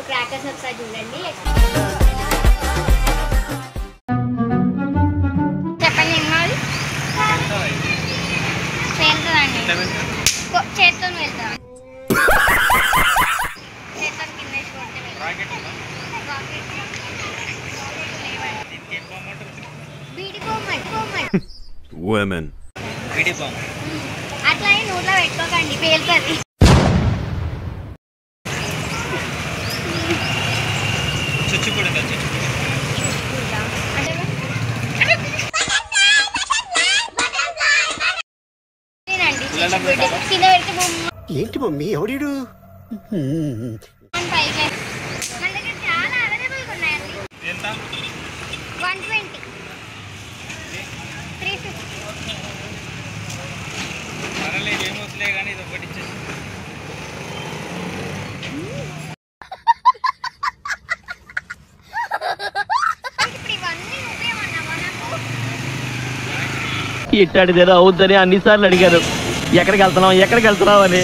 So crackers ఒకసారి చూడండి. చెప్పండి ఎన్నోది చేరుతుందండి, చేతితో వెళ్తాం, చేతితో కింద అట్లా నోట్లో పెట్టుకోకండి, పేలుతుంది. ఏంటి మమ్మీ ఎవడు చాలా అవైలబుల్గా ఉన్నాయండి. 120, 350. ఇట్టాడిదేదో అవుద్దని అన్నిసార్లు అడిగారు, ఎక్కడికి వెళ్తున్నావు అని.